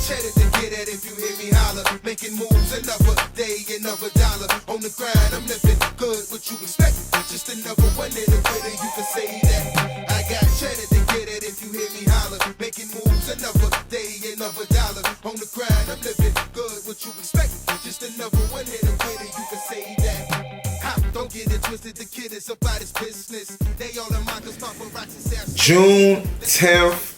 cheddar to get at if you hear me holler. Making moves another day, another dollar. On the grind, I'm living good, what you expect. Just another one in the quitter, you can say that. I got cheddar to get at if you hear me holler. Making moves another day, another dollar. On the grind, I'm living good, what you expect. Just another one in the quitter, you can say that. Don't get it twisted, the kid is about his business. They all in my cause paparazzi say June 10th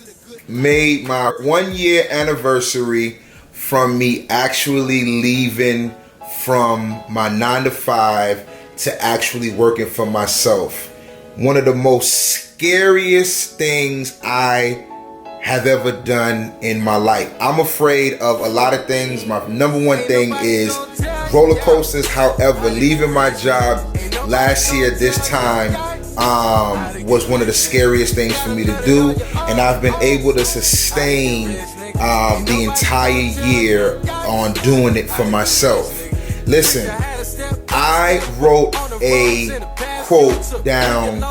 made my 1 year anniversary from me actually leaving from my 9 to 5 to actually working for myself. One of the most scariest things I have ever done in my life. I'm afraid of a lot of things. My number one thing is roller coasters. However, leaving my job last year this time was one of the scariest things for me to do, and I've been able to sustain the entire year on doing it for myself. Listen, I wrote a quote down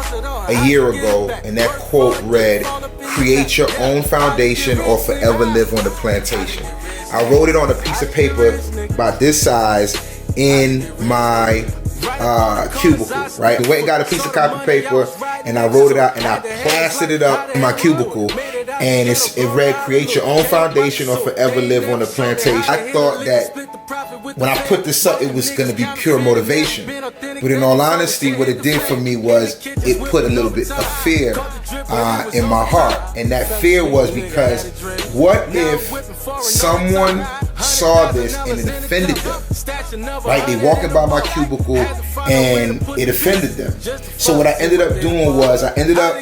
a year ago, and that quote read, "Create your own foundation or forever live on the plantation." I wrote it on a piece of paper about this size in my cubicle, right? I went and got a piece of copy paper and I wrote it out and I plastered it up in my cubicle, and it read, "Create your own foundation or forever live on the plantation." I thought that when I put this up, it was going to be pure motivation. But in all honesty, what it did for me was it put a little bit of fear in my heart. And that fear was because what if someone saw this and it offended them? Right? They walking by my cubicle and it offended them. So what I ended up doing was I ended up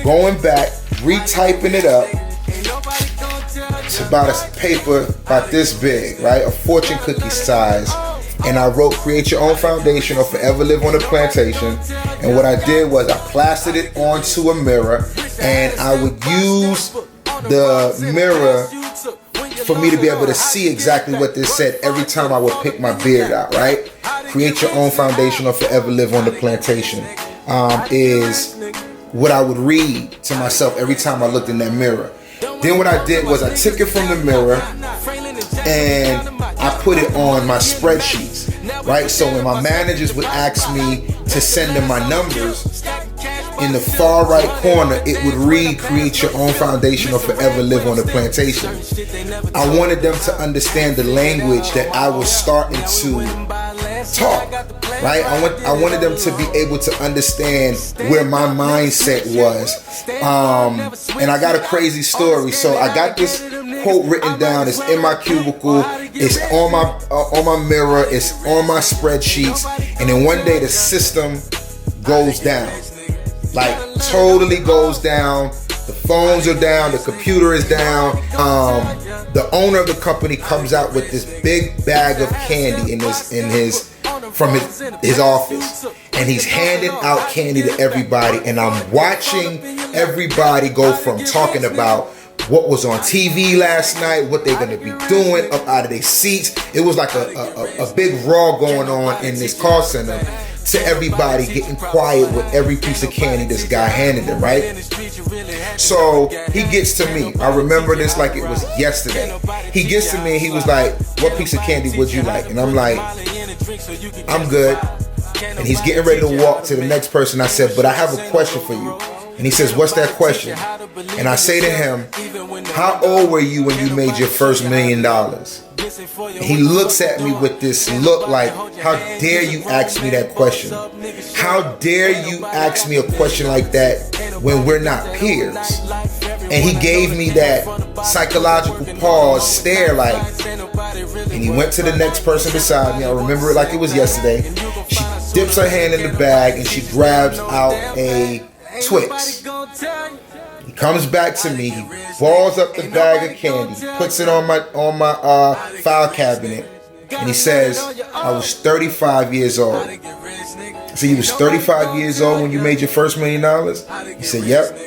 going back, retyping it up. It's about a paper about this big, right? A fortune cookie size. And I wrote, "Create your own foundation or forever live on a plantation." And what I did was I plastered it onto a mirror, and I would use the mirror for me to be able to see exactly what this said every time I would pick my beard out, right? "Create your own foundation or forever live on the plantation" is what I would read to myself every time I looked in that mirror. Then what I did was I took it from the mirror and I put it on my spreadsheets, right? So when my managers would ask me to send them my numbers, in the far right corner, it would read, "Create your own foundation or forever live on the plantation." I wanted them to understand the language that I was starting to talk, right? I wanted them to be able to understand where my mindset was. And I got a crazy story. So I got this quote written down. It's in my cubicle. It's on my mirror. It's on my spreadsheets. And then one day the system goes down, like totally goes down. The phones are down. The computer is down. The owner of the company comes out with this big bag of candy from his office, and he's handing out candy to everybody, and I'm watching everybody go from talking about what was on TV last night, what they're going to be doing, up out of their seats. It was like a big raw going on in this call center, to everybody getting quiet with every piece of candy this guy handed him, right? So he gets to me. I remember this like it was yesterday. He gets to me and he was like, "What piece of candy would you like?" And I'm like, "I'm good." And he's getting ready to walk to the next person. I said, "But I have a question for you." And he says, "What's that question?" And I say to him, "How old were you when you made your first $1 million?" And he looks at me with this look like, "How dare you ask me that question? How dare you ask me a question like that when we're not peers?" And he gave me that psychological pause stare like, and he went to the next person beside me. I remember it like it was yesterday. She dips her hand in the bag and she grabs out a Twix. He comes back to me, he balls up the bag of candy, puts it on my file cabinet, and he says, "I was 35 years old." I said, "You was 35 years old when you made your first $1 million?" He said, "Yep."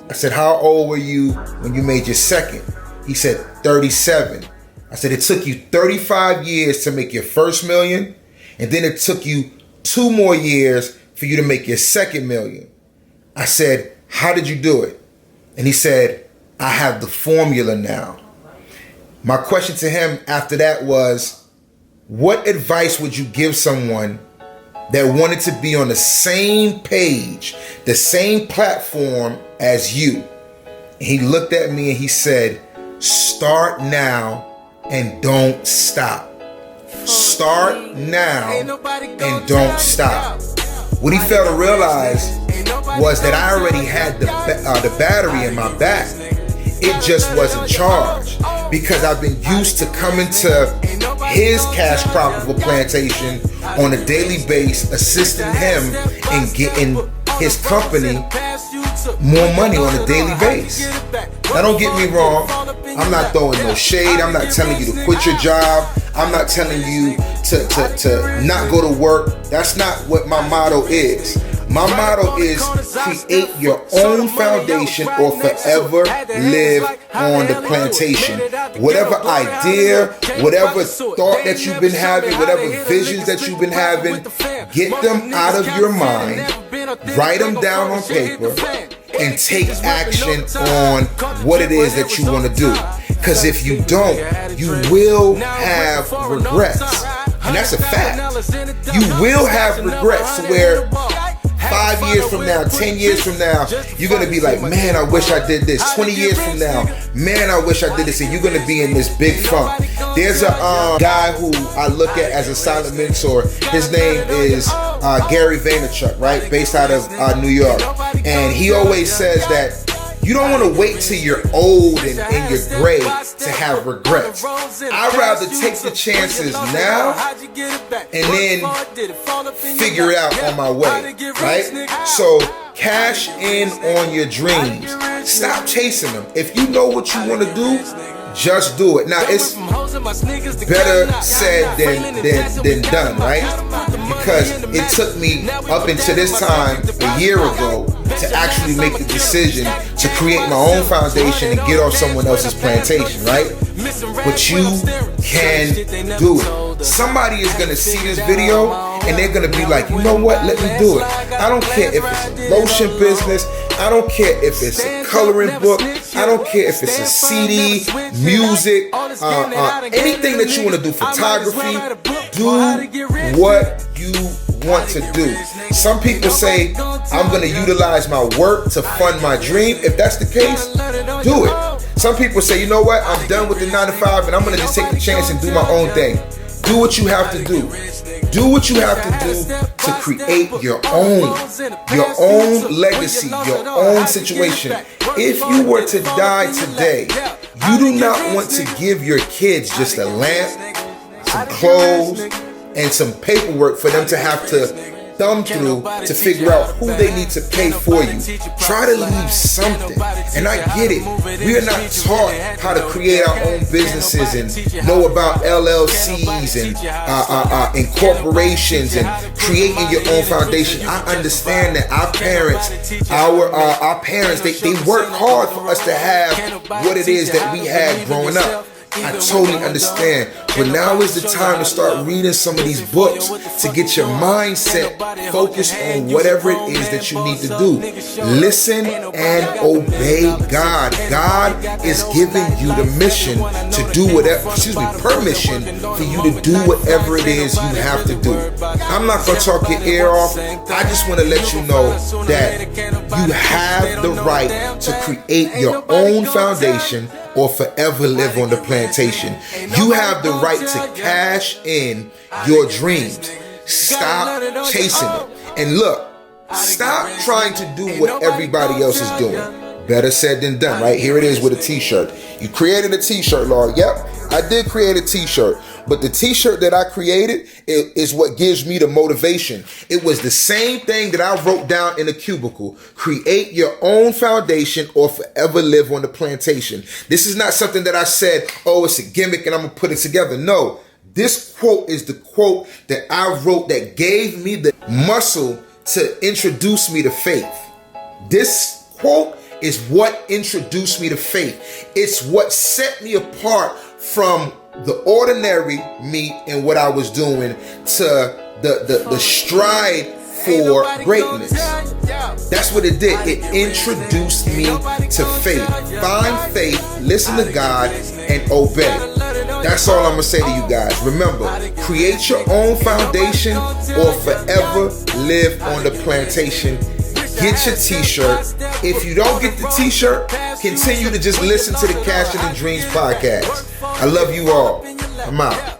I said, "How old were you when you made your second?" He said, 37. I said, "It took you 35 years to make your first $1 million, and then it took you 2 more years for you to make your second $1 million." I said, "How did you do it?" And he said, "I have the formula now." My question to him after that was, what advice would you give someone that wanted to be on the same page, the same platform as you? He looked at me and he said, start now and don't stop. Start now and don't stop. What he failed to realize was that I already had the battery in my back. It just wasn't charged because I've been used to coming to his cash profitable plantation on a daily basis, assisting him in getting his company more money on a daily basis. Now don't get me wrong, I'm not throwing no shade, I'm not telling you to quit your job, I'm not telling you to not go to work. That's not what my motto is. My motto is create your own foundation or forever live on the plantation. Whatever idea, whatever thought that you've been having, whatever visions that you've been having, get them out of your mind, write them down on paper, and take action on what it is that you want to do. Because if you don't, you will have regrets. And that's a fact. You will have regrets where 5 years from now, 10 years from now, you're going to be like, man, I wish I did this. 20 years from now, man, I wish I did this. And you're going to be in this big funk. There's a guy who I look at as a silent mentor. His name is Gary Vaynerchuk, right? Based out of New York. And he always says that you don't want to wait till you're old and in your grave to have regrets. I'd rather take the chances now and then figure it out on my way, right? So cash in on your dreams. Stop chasing them. If you know what you want to do, just do it. Now, it's better said than done, right? Because it took me up until this time, a year ago, to actually make the decision to create my own foundation and get off someone else's plantation, right? But you can do it. Somebody is going to see this video and they're going to be like, you know what? Let me do it. I don't care if it's a lotion business. I don't care if it's a coloring book. I don't care if it's a CD, music, anything that you want to do, photography. Do what you want to do. Some people say, I'm going to utilize my work to fund my dream. If that's the case, do it. Some people say, you know what? I'm done with the 9 to 5 and I'm going to just take the chance and do my own thing. Do what you have to do. Do what you have to do to create your own legacy, your own situation. If you were to die today, you do not want to give your kids just a lamp, some clothes, and some paperwork for them to have to thumb through to figure out who they need to pay for you. Try to leave something. And I get it. We are not taught how to create our own businesses and know about LLCs and incorporations and creating your own foundation. I understand that our parents, they work hard for us to have what it is that we had growing up. I totally understand, but now is the time to start reading some of these books to get your mindset focused on whatever it is that you need to do. Listen and obey God. God is giving you the mission to do whatever, permission for you to do whatever it is you have to do. I'm not going to talk your ear off. I just want to let you know that you have the right to create your own foundation or forever live on the plantation. You have the right to cash in your dreams. Stop chasing them. And look, stop trying to do what everybody else is doing. Better said than done, right? Here it is with a t-shirt. You created a t-shirt, Lord. Yep, I did create a t-shirt. But the t-shirt that I created is what gives me the motivation. It was the same thing that I wrote down in a cubicle. Create your own foundation or forever live on the plantation. This is not something that I said, oh, it's a gimmick and I'm going to put it together. No, this quote is the quote that I wrote that gave me the muscle to introduce me to faith. This quote is what introduced me to faith. It's what set me apart from the ordinary me and what I was doing to the stride for greatness. That's what it did. It introduced me to faith. Find faith, listen to God, and obey. That's all I'm going to say to you guys. Remember, create your own foundation or forever live on the plantation. Get your t-shirt. If you don't get the t-shirt, continue to just listen to the Cash and the Dreams podcast. I love you all. I'm out.